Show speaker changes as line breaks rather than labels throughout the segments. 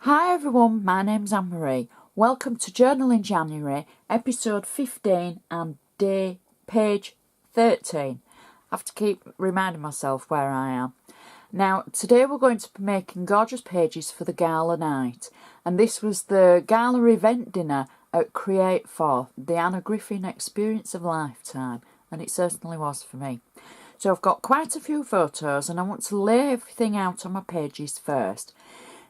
Hi everyone, my name's Anne-Marie. Welcome to Journal in January, episode 15 and page 13. I have to keep reminding myself where I am. Now, today we're going to be making gorgeous pages for the Gala Night. And this was the Gala event dinner at Create for the Anna Griffin Experience of Lifetime. And it certainly was for me. So I've got quite a few photos and I want to lay everything out on my pages first.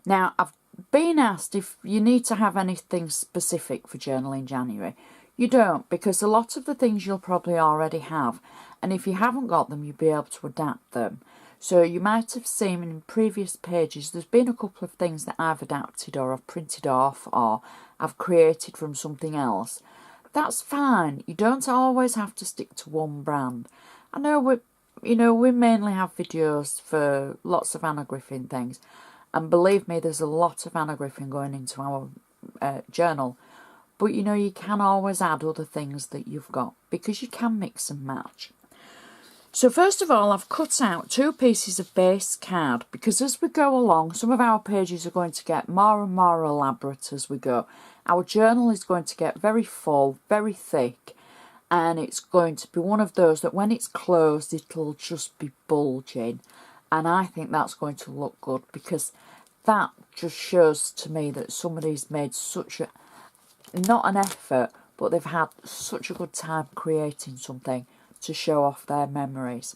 Now, I've been asked if you need to have anything specific for Journal in January. You don't, because a lot of the things you'll probably already have, and if you haven't got them, you'll be able to adapt them. So you might have seen in previous pages there's been a couple of things that I've adapted or I've printed off or I've created from something else. That's fine. You don't always have to stick to one brand. I know we mainly have videos for lots of Anna Griffin things. And believe me, there's a lot of Anna Griffin going into our journal. But you can always add other things that you've got because you can mix and match. So first of all, I've cut out 2 pieces of base card because as we go along, some of our pages are going to get more and more elaborate as we go. Our journal is going to get very full, very thick, and it's going to be one of those that when it's closed, it'll just be bulging. And I think that's going to look good because that just shows to me that somebody's made such a, not an effort, but they've had such a good time creating something to show off their memories.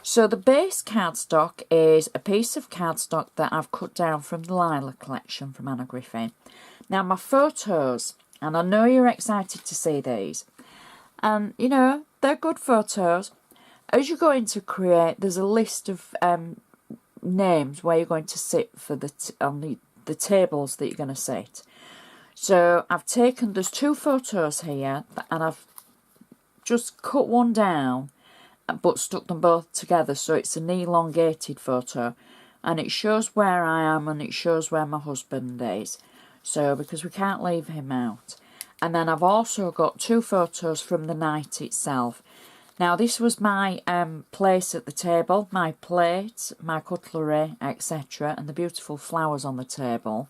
So the base cardstock is a piece of cardstock that I've cut down from the Lila collection from Anna Griffin. Now my photos, and I know you're excited to see these, and they're good photos. As you go into Create, there's a list of names where you're going to sit for on the tables that you're going to sit. So I've taken, there's 2 photos here, and I've just cut one down, but stuck them both together, so it's an elongated photo, and it shows where I am and it shows where my husband is. So because we can't leave him out, and then I've also got 2 photos from the night itself. Now this was my place at the table, my plate, my cutlery, etc. and the beautiful flowers on the table.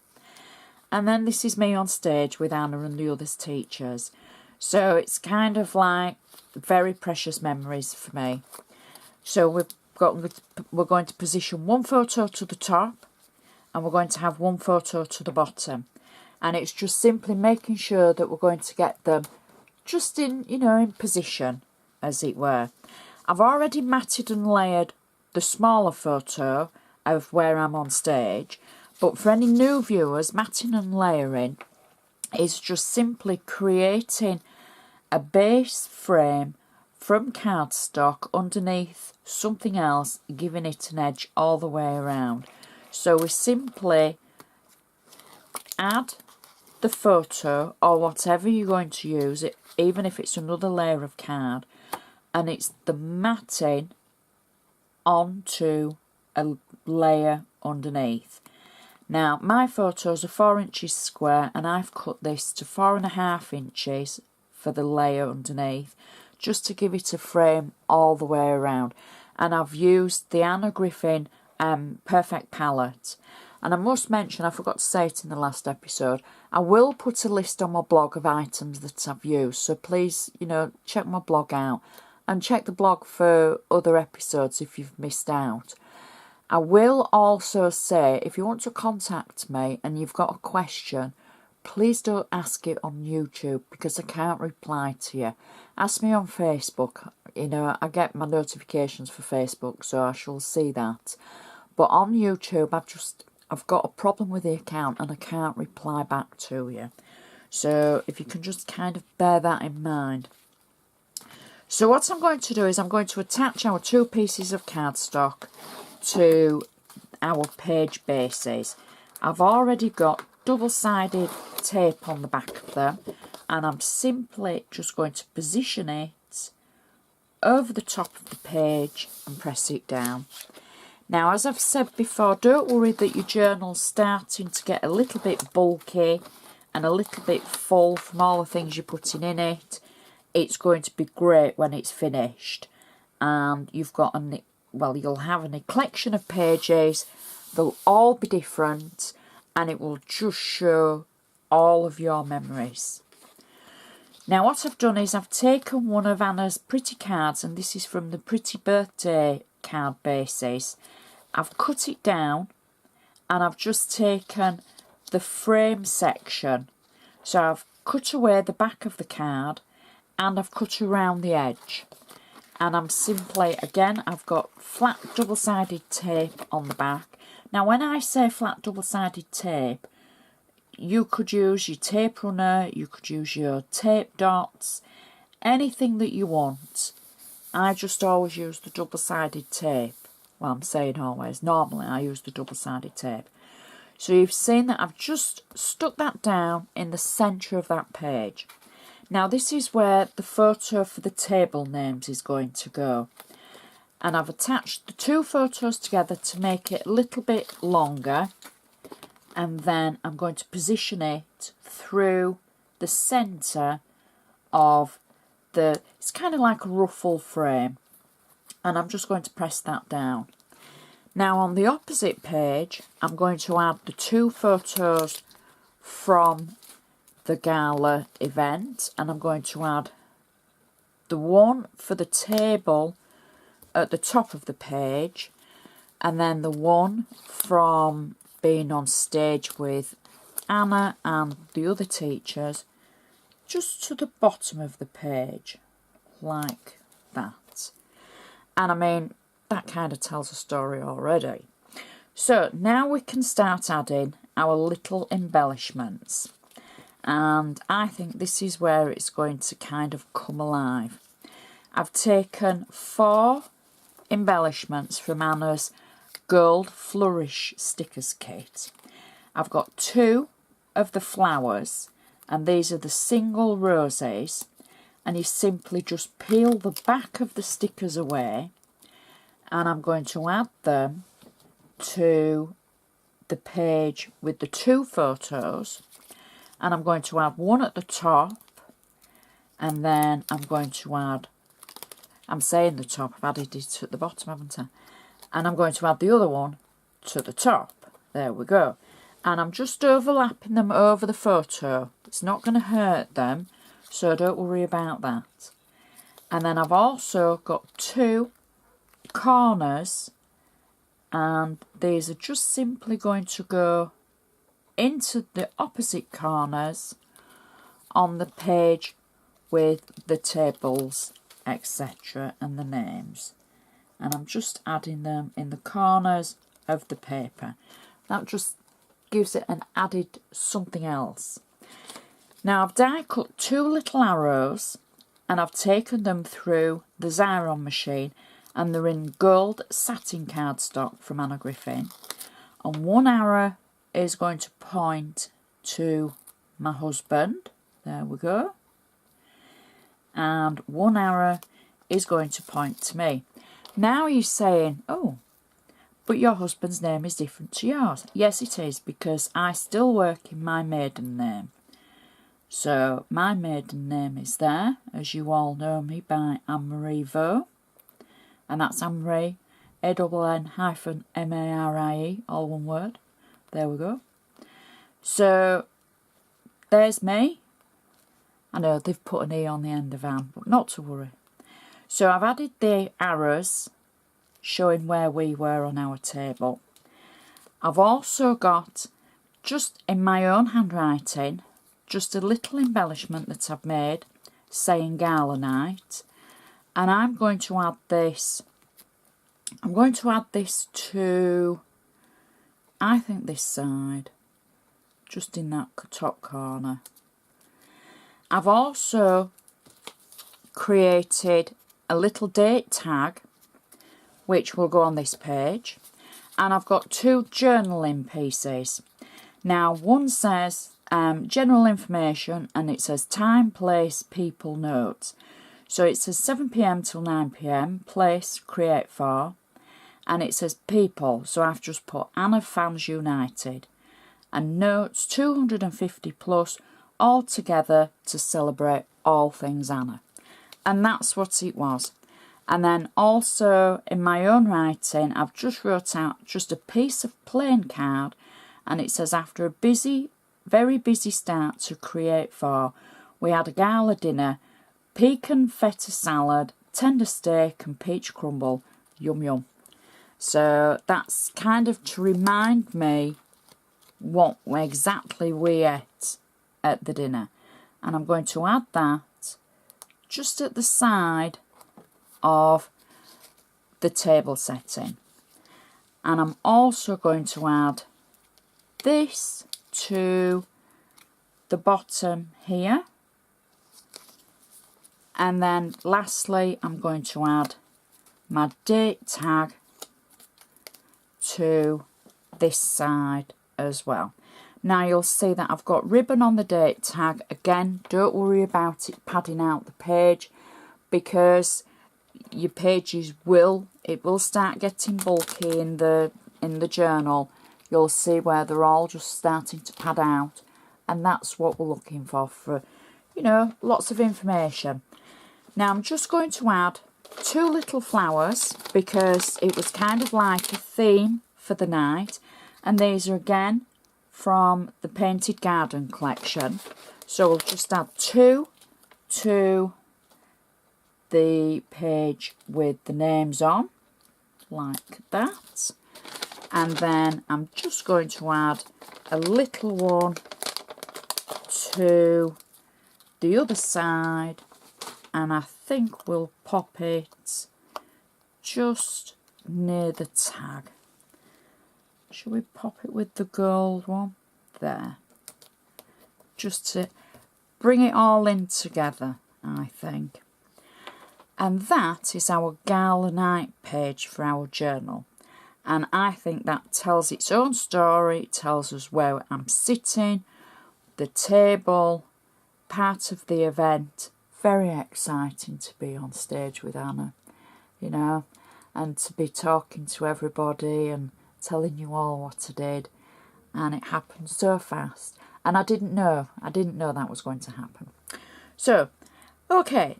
And then this is me on stage with Anna and the other teachers. So it's kind of like very precious memories for me. So we're going to position 1 photo to the top and we're going to have 1 photo to the bottom. And it's just simply making sure that we're going to get them just in, in position, as it were. I've already matted and layered the smaller photo of where I'm on stage, but for any new viewers, matting and layering is just simply creating a base frame from cardstock underneath something else, giving it an edge all the way around. So we simply add the photo or whatever you're going to use, it, even if it's another layer of card, and it's the matting onto a layer underneath. Now my photos are 4 inches square and I've cut this to 4.5 inches for the layer underneath, just to give it a frame all the way around. And I've used the Anna Griffin Perfect Palette. And I must mention, I forgot to say it in the last episode, I will put a list on my blog of items that I've used. So please, check my blog out. And check the blog for other episodes if you've missed out. I will also say, if you want to contact me and you've got a question, please don't ask it on YouTube because I can't reply to you. Ask me on Facebook. I get my notifications for Facebook, so I shall see that. But on YouTube, I've got a problem with the account and I can't reply back to you. So if you can just kind of bear that in mind. So what I'm going to do is I'm going to attach our 2 pieces of cardstock to our page bases. I've already got double-sided tape on the back of them, and I'm simply just going to position it over the top of the page and press it down. Now, as I've said before, don't worry that your journal's starting to get a little bit bulky and a little bit full from all the things you're putting in it. It's going to be great when it's finished, and you've got you'll have a collection of pages. They'll all be different, and it will just show all of your memories. Now what I've done is I've taken one of Anna's pretty cards, and this is from the Pretty Birthday card bases. I've cut it down and I've just taken the frame section. So I've cut away the back of the card and I've cut around the edge. And I'm simply, again, I've got flat double-sided tape on the back. Now when I say flat double-sided tape, you could use your tape runner, you could use your tape dots, anything that you want. I just always use the double-sided tape. Well, I'm saying always. Normally I use the double-sided tape. So you've seen that I've just stuck that down in the centre of that page. Now this is where the photo for the table names is going to go. And I've attached the two photos together to make it a little bit longer. And then I'm going to position it through the centre of the, it's kind of like a ruffle frame. And I'm just going to press that down. Now on the opposite page, I'm going to add the two photos from the gala event, and I'm going to add the one for the table at the top of the page, and then the one from being on stage with Anna and the other teachers just to the bottom of the page, like that. And I mean, that kind of tells a story already. So now we can start adding our little embellishments. And I think this is where it's going to kind of come alive. I've taken 4 embellishments from Anna's Gold Flourish stickers kit. I've got 2 of the flowers, and these are the single roses, and you simply just peel the back of the stickers away, and I'm going to add them to the page with the 2 photos, and I'm going to add one at the top, and then I'm going to add, I'm saying the top, I've added it at the bottom, haven't I? And I'm going to add the other one to the top. There we go. And I'm just overlapping them over the photo. It's not going to hurt them, so don't worry about that. And then I've also got 2 corners, and these are just simply going to go into the opposite corners on the page with the tables, etc., and the names. And I'm just adding them in the corners of the paper. That just gives it an added something else. Now I've die cut 2 little arrows, and I've taken them through the Xyron machine, and they're in gold satin cardstock from Anna Griffin. And one arrow is going to point to my husband. There we go. And one arrow is going to point to me. Now you're saying, oh, but your husband's name is different to yours. Yes, it is, because I still work in my maiden name. So my maiden name is there, as you all know me by Anne-Marie Vaux. And that's Anne-Marie, A-N-N--M-A-R-I-E, all one word. There we go. So there's me. I know they've put an E on the end of Anne, but not to worry. So I've added the arrows showing where we were on our table. I've also got, just in my own handwriting, just a little embellishment that I've made saying Gala Night. And I'm going to add this. I'm going to add this to, I think, this side, just in that top corner. I've also created a little date tag which will go on this page, and I've got 2 journaling pieces. Now one says general information, and it says time, place, people, notes. So it says 7 p.m. till 9 p.m, place, create for, and it says people, so I've just put Anna Fans United, and notes 250 plus, all together to celebrate all things Anna. And that's what it was. And then also in my own writing, I've just wrote out just a piece of plain card, And it says, after a busy, very busy start to create for, we had a gala dinner, pecan feta salad, tender steak and peach crumble. Yum yum. So that's kind of to remind me what exactly we ate at the dinner. And I'm going to add that just at the side of the table setting. And I'm also going to add this to the bottom here. And then lastly, I'm going to add my date tag to this side as well. Now you'll see that I've got ribbon on the date tag. Again, don't worry about it padding out the page, because your pages will start getting bulky in the journal. You'll see where they're all just starting to pad out, and that's what we're looking for, you know, lots of information. Now I'm just going to add 2 little flowers, because it was kind of like a theme for the night, and these are again from the Painted Garden collection. So we'll just add 2 to the page with the names on, like that. And then I'm just going to add a little one to the other side, and I think we'll pop it just near the tag. Shall we pop it with the gold one? There. Just to bring it all in together, I think. And that is our Gala Night page for our journal. And I think that tells its own story. It tells us where I'm sitting, the table, part of the event. Very exciting to be on stage with Anna, you know, and to be talking to everybody and telling you all what I did. And it happened so fast. And I didn't know that was going to happen. So, okay,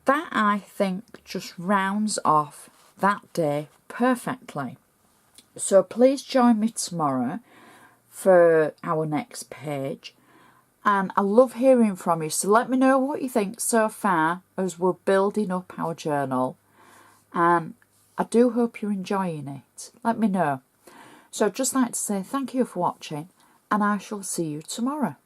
that I think just rounds off that day perfectly. So please join me tomorrow for our next page. And I love hearing from you. So let me know what you think so far as we're building up our journal. And I do hope you're enjoying it. Let me know. So I'd just like to say thank you for watching, and I shall see you tomorrow.